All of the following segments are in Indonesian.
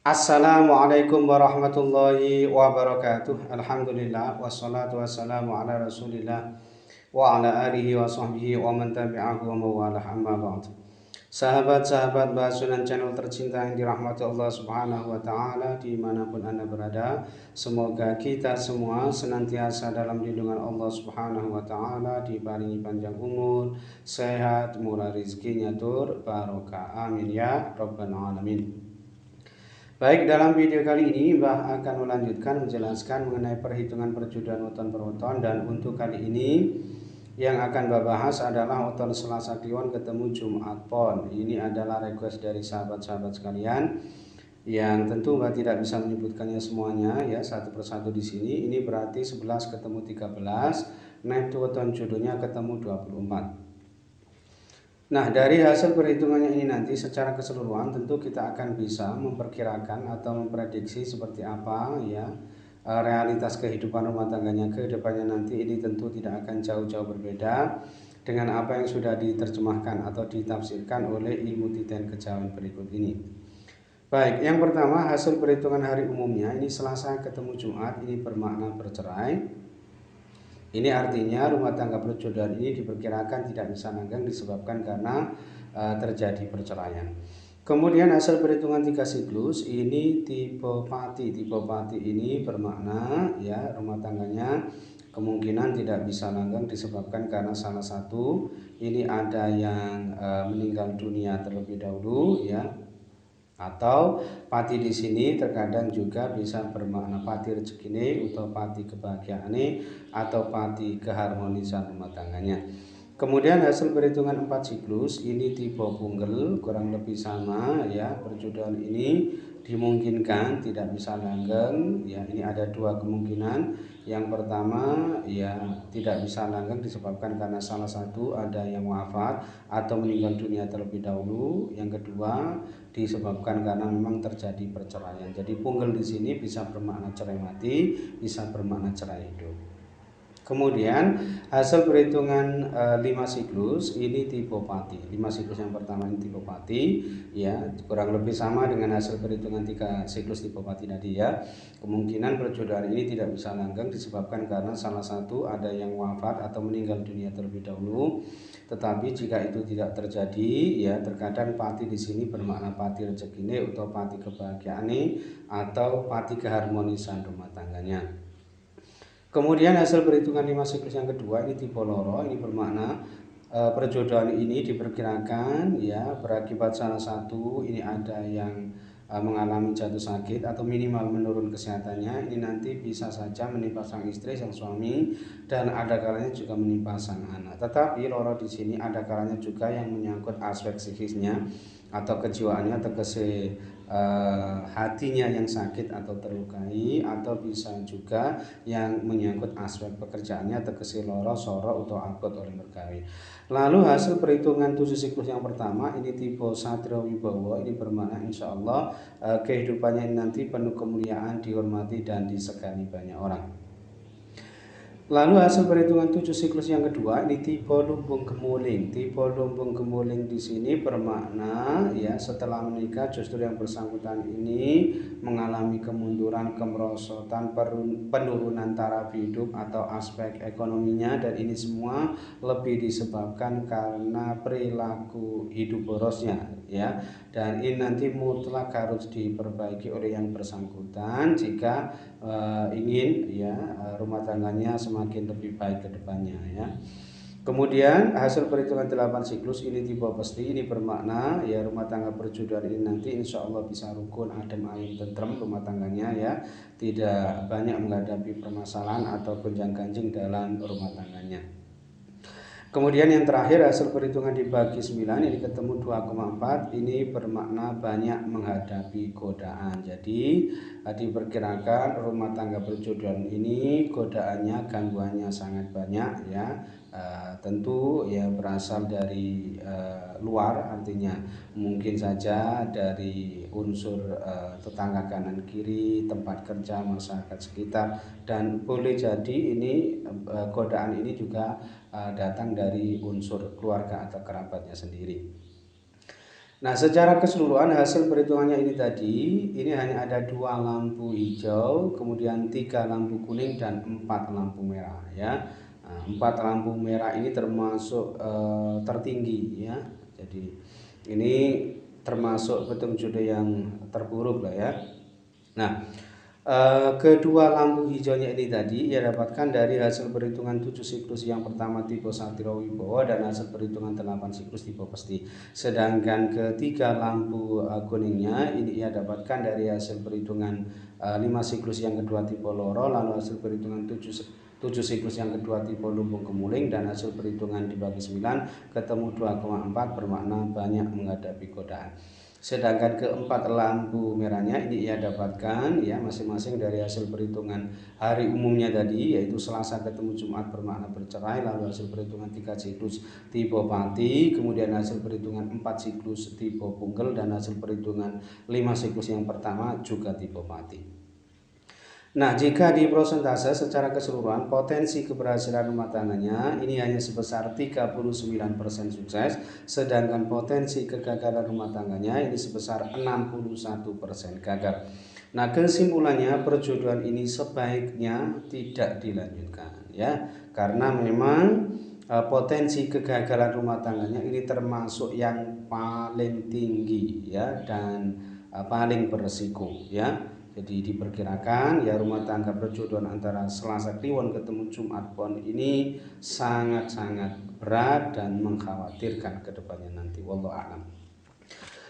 Assalamualaikum warahmatullahi wabarakatuh. Alhamdulillah wassalatu wassalamu ala Rasulillah wa ala alihi wa sahbihi wa man tabi'ahu wa mawalah amma ba'd. Sahabat-sahabat Basunan channel tercinta yang dirahmati Allah Subhanahu wa taala dimanapun Anda berada, semoga kita semua senantiasa dalam lindungan Allah Subhanahu wa taala, diparingi panjang umur, sehat, murah rezekinya tur barokah. Amin ya rabbal alamin. Baik, dalam video kali ini Mbah akan melanjutkan menjelaskan mengenai perhitungan perjodohan weton per weton, dan untuk kali ini yang akan Mbah bahas adalah weton Selasa Kliwon ketemu Jumat Pon. Ini adalah request dari sahabat-sahabat sekalian yang tentu Mbah tidak bisa menyebutkannya semuanya ya satu persatu di sini. Ini berarti 11 ketemu 13, next weton jodohnya ketemu 24. Nah, dari hasil perhitungannya ini nanti secara keseluruhan tentu kita akan bisa memperkirakan atau memprediksi seperti apa ya realitas kehidupan rumah tangganya ke depannya nanti. Ini tentu tidak akan jauh-jauh berbeda dengan apa yang sudah diterjemahkan atau ditafsirkan oleh ilmu titen kejawen berikut ini. Baik, yang pertama hasil perhitungan hari umumnya ini Selasa ketemu Jumat, ini bermakna bercerai. Ini artinya rumah tangga perjodohan ini diperkirakan tidak bisa langgeng disebabkan karena terjadi perceraian. Kemudian hasil perhitungan 3 siklus ini tipe pati. Tipe pati ini bermakna ya rumah tangganya kemungkinan tidak bisa langgeng disebabkan karena salah satu ini ada yang meninggal dunia terlebih dahulu ya, atau pati di sini terkadang juga bisa bermakna pati rezekine atau pati kebahagiaane atau pati keharmonisan rumah tangganya. Kemudian hasil perhitungan 4 siklus ini tipe punggel, kurang lebih sama ya, perjodohan ini dimungkinkan tidak bisa langgeng ya. Ini ada dua kemungkinan. Yang pertama ya tidak bisa langgeng disebabkan karena salah satu ada yang wafat atau meninggal dunia terlebih dahulu. Yang kedua disebabkan karena memang terjadi perceraian. Jadi punggel di sini bisa bermakna cerai mati, bisa bermakna cerai hidup. Kemudian hasil perhitungan 5 siklus ini tipe pati. 5 siklus yang pertama ini tipe pati ya, kurang lebih sama dengan hasil perhitungan 3 siklus tipe pati tadi ya. Kemungkinan perjodohan ini tidak bisa langgeng disebabkan karena salah satu ada yang wafat atau meninggal dunia terlebih dahulu. Tetapi jika itu tidak terjadi ya, terkadang pati di sini bermakna pati rezekine atau pati kebahagiaane atau pati keharmonisan rumah tangganya. Kemudian hasil perhitungan 5 siklus yang kedua ini tipe loro, ini bermakna perjodohan ini diperkirakan ya berakibat salah satu ini ada yang mengalami jatuh sakit atau minimal menurun kesehatannya. Ini nanti bisa saja menimpa sang istri, sang suami, dan ada kalanya juga menimpa sang anak. Tetapi loro di sini ada kalanya juga yang menyangkut aspek psikisnya atau kejiwaannya, atau hatinya yang sakit atau terlukai, atau bisa juga yang menyangkut aspek pekerjaannya tegese loro soro atau abot oleh mergawe. Lalu hasil perhitungan 7 siklus yang pertama ini tipe Satrio Wibowo, ini bermakna insya Allah kehidupannya ini nanti penuh kemuliaan, dihormati dan disegani banyak orang. Lalu hasil perhitungan 7 siklus yang kedua ini tipe lumbung gemuling. Tipe lumbung gemuling di sini bermakna ya setelah menikah justru yang bersangkutan ini mengalami kemunduran, kemerosotan, penurunan taraf hidup atau aspek ekonominya, dan ini semua lebih disebabkan karena perilaku hidup borosnya ya. Dan ini nanti mutlak harus diperbaiki oleh yang bersangkutan jika ingin ya rumah tangganya semakin lebih baik ke depannya ya. Kemudian hasil perhitungan 8 siklus ini tipe pasti, ini bermakna ya rumah tangga perjodohan ini nanti insya Allah bisa rukun, adem, ayem, tentrem rumah tangganya ya, tidak banyak menghadapi permasalahan atau gonjang-ganjing dalam rumah tangganya. Kemudian yang terakhir hasil perhitungan dibagi 9 ini ketemu 2,4, ini bermakna banyak menghadapi godaan. Jadi diperkirakan rumah tangga perjodohan ini godaannya, gangguannya sangat banyak ya. Tentu ya berasal dari luar, artinya mungkin saja dari unsur tetangga kanan kiri, tempat kerja, masyarakat sekitar, dan boleh jadi ini godaan ini juga datang dari unsur keluarga atau kerabatnya sendiri. Nah, secara keseluruhan hasil perhitungannya ini tadi, ini hanya ada 2 lampu hijau, kemudian 3 lampu kuning dan 4 lampu merah ya. Nah, 4 lampu merah ini termasuk tertinggi ya. Jadi ini termasuk petunjuk yang terburuk lah ya. Nah, kedua lampu hijaunya ini tadi ia dapatkan dari hasil perhitungan 7 siklus yang pertama tipe Satrio Wibowo dan hasil perhitungan 8 siklus tipe Pesti. Sedangkan ketiga lampu kuningnya ini ia dapatkan dari hasil perhitungan 5 siklus yang kedua tipe Loro, lalu hasil perhitungan 7 siklus yang kedua tipe Lumbung Kemuling, dan hasil perhitungan dibagi 9 ketemu 2,4 bermakna banyak menghadapi godaan. Sedangkan keempat lampu merahnya ini ia dapatkan ya masing-masing dari hasil perhitungan hari umumnya tadi, yaitu Selasa ketemu Jumat bermakna bercerai, lalu hasil perhitungan 3 siklus tipe Pati, kemudian hasil perhitungan 4 siklus tipe Punggel, dan hasil perhitungan 5 siklus yang pertama juga tipe Pati. Nah, jika di prosentase secara keseluruhan potensi keberhasilan rumah tangganya ini hanya sebesar 39% sukses, sedangkan potensi kegagalan rumah tangganya ini sebesar 61% gagal. Nah, kesimpulannya perjodohan ini sebaiknya tidak dilanjutkan ya, karena memang potensi kegagalan rumah tangganya ini termasuk yang paling tinggi ya, dan paling beresiko ya. Jadi diperkirakan ya rumah tangga perjodohan antara Selasa Kliwon ketemu Jumat Pon ini sangat-sangat berat dan mengkhawatirkan ke depannya nanti. Wallahu a'lam.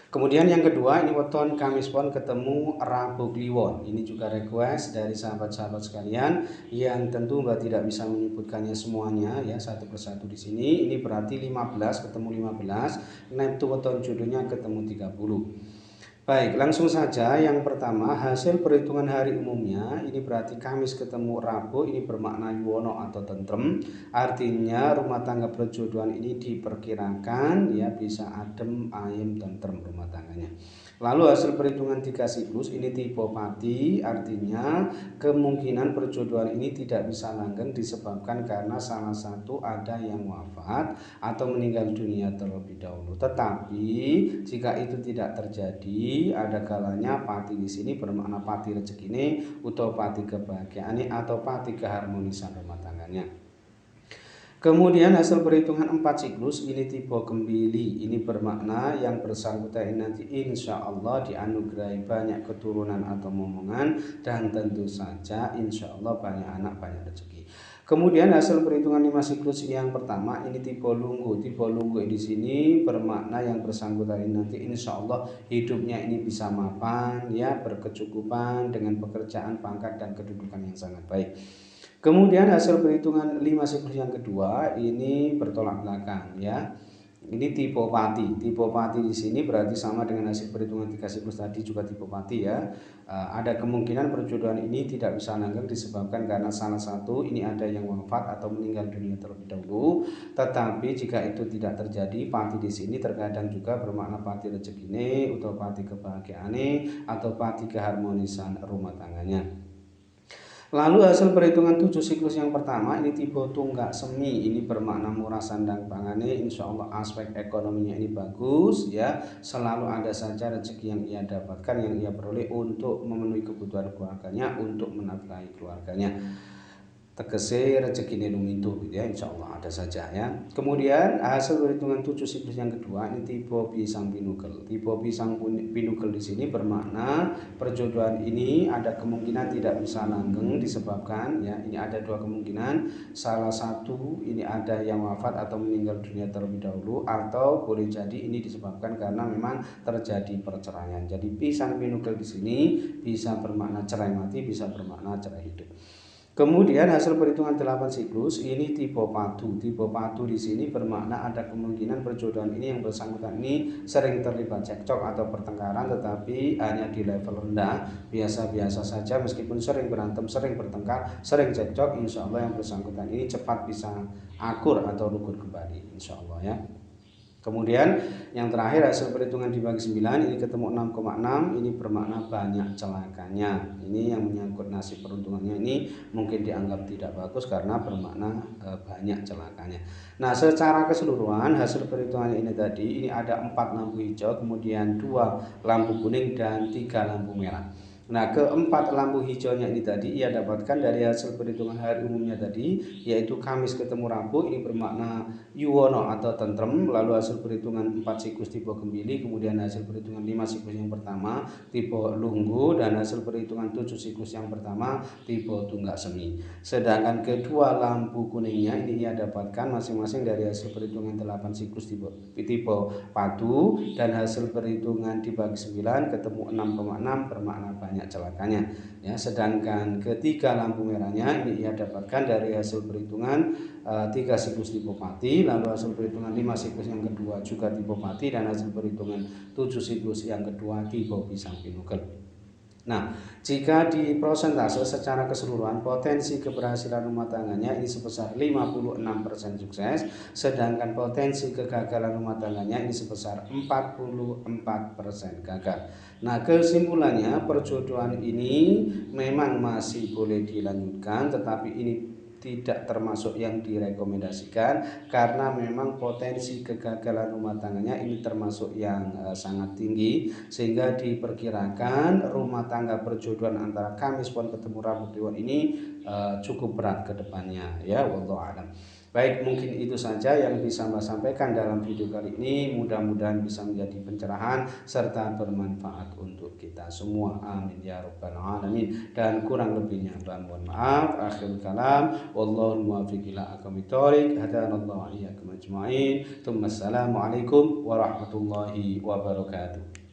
Kemudian yang kedua ini weton Kamis Pon ketemu Rabu Kliwon. Ini juga request dari sahabat-sahabat sekalian yang tentu Mbak tidak bisa menyebutkannya semuanya ya satu persatu di sini. Ini berarti 15 ketemu 15, Neptu weton jodohnya ketemu 30. Baik, langsung saja yang pertama hasil perhitungan hari umumnya ini berarti Kamis ketemu Rabu ini bermakna yuwono atau tentrem, artinya rumah tangga perjodohan ini diperkirakan ya bisa adem, ayem, tentrem rumah tangganya. Lalu hasil perhitungan 3 siklus ini tipe Pati, artinya kemungkinan perjodohan ini tidak bisa langgeng disebabkan karena salah satu ada yang wafat atau meninggal dunia terlebih dahulu. Tetapi jika itu tidak terjadi, ada kalanya Pati di sini bermakna Pati rezeki ini, atau Pati kebahagiaan ini, atau Pati keharmonisan rumah tangganya. Kemudian hasil perhitungan 4 siklus ini tipe Kembili, ini bermakna yang bersangkutan nanti insya Allah dianugerahi banyak keturunan atau momongan, dan tentu saja insya Allah banyak anak, banyak rezeki. Kemudian hasil perhitungan 5 siklus yang pertama ini tipe Lunggu. Tipe Lunggu di sini bermakna yang bersangkutan nanti insya Allah hidupnya ini bisa mapan ya, berkecukupan dengan pekerjaan, pangkat, dan kedudukan yang sangat baik. Kemudian hasil perhitungan 5 siklus yang kedua ini bertolak belakang ya. Ini tipe Pati. Tipe Pati di sini berarti sama dengan hasil perhitungan 3 siklus tadi, juga tipe Pati ya. Ada kemungkinan perjodohan ini tidak bisa langgeng disebabkan karena salah satu ini ada yang wafat atau meninggal dunia terlebih dahulu. Tetapi jika itu tidak terjadi, Pati di sini terkadang juga bermakna Pati rezekine, atau Pati kebahagiaane, atau Pati keharmonisan rumah tangganya. Lalu hasil perhitungan 7 siklus yang pertama ini tipe Tunggak Semi, ini bermakna murah sandang pangane, insya Allah aspek ekonominya ini bagus ya, selalu ada saja rezeki yang ia dapatkan, yang ia peroleh untuk memenuhi kebutuhan keluarganya, untuk menafkahi keluarganya. Tegese rezeki lumintu gitu ya, insya Allah ada saja ya. Kemudian hasil perhitungan 7 siklus yang kedua ini tipe Pisang Pinugel. Tipe Pisang Pinugel di sini bermakna perjodohan ini ada kemungkinan tidak bisa langgeng disebabkan ya, ini ada 2 kemungkinan. Salah satu ini ada yang wafat atau meninggal dunia terlebih dahulu, atau boleh jadi ini disebabkan karena memang terjadi perceraian. Jadi Pisang Pinugel di sini bisa bermakna cerai mati, bisa bermakna cerai hidup. Kemudian hasil perhitungan 8 siklus ini tipe Padu. Tipe Padu di sini bermakna ada kemungkinan perjodohan ini yang bersangkutan ini sering terlibat cekcok atau pertengkaran, tetapi hanya di level rendah, biasa-biasa saja, meskipun sering berantem, sering bertengkar, sering cekcok, insya Allah yang bersangkutan ini cepat bisa akur atau rukun kembali, insya Allah ya. Kemudian yang terakhir hasil perhitungan dibagi 9 ini ketemu 6,6, ini bermakna banyak celakanya. Ini yang menyangkut nasib peruntungannya ini mungkin dianggap tidak bagus karena bermakna banyak celakanya. Nah, secara keseluruhan hasil perhitungan ini tadi ini ada 4 lampu hijau, kemudian 2 lampu kuning dan 3 lampu merah. Nah, keempat lampu hijaunya ini tadi ia dapatkan dari hasil perhitungan hari umumnya tadi, yaitu Kamis ketemu Rabu, ini bermakna yuwono atau tentrem. Lalu hasil perhitungan 4 siklus tipe Gembili, kemudian hasil perhitungan 5 siklus yang pertama tipe Lunggu, dan hasil perhitungan 7 siklus yang pertama tipe Tunggak Semi. Sedangkan kedua lampu kuningnya ini ia dapatkan masing-masing dari hasil perhitungan 8 siklus tipe Padu, dan hasil perhitungan dibagi 9 ketemu 6,6 bermakna banyak celakanya ya. Sedangkan ketiga lampu merahnya ini ia dapatkan dari hasil perhitungan 3 siklus tipe Pati, lalu hasil perhitungan 5 siklus yang kedua juga tipe Pati, dan hasil perhitungan 7 siklus yang kedua tipe Pisang Pinugel. Nah, jika di prosentase secara keseluruhan potensi keberhasilan rumah tangganya ini sebesar 56% sukses, sedangkan potensi kegagalan rumah tangganya ini sebesar 44% gagal. Nah, kesimpulannya perjodohan ini memang masih boleh dilanjutkan, tetapi ini tidak termasuk yang direkomendasikan karena memang potensi kegagalan rumah tangganya ini termasuk yang sangat tinggi, sehingga diperkirakan rumah tangga perjodohan antara Kamis Pon ketemu Rabu Kliwon ini cukup berat ke depannya ya, wallahu a'lam. Baik, mungkin itu saja yang bisa Mbak sampaikan dalam video kali ini. Mudah-mudahan bisa menjadi pencerahan serta bermanfaat untuk kita semua. Amin ya rabbal alamin. Dan kurang lebihnya Mbak mohon maaf. Akhirul kalam, wallahu muwaffiq ila aqwamit thoriq. Hadanallahu iyyakum ajmain. Assalamualaikum warahmatullahi wabarakatuh.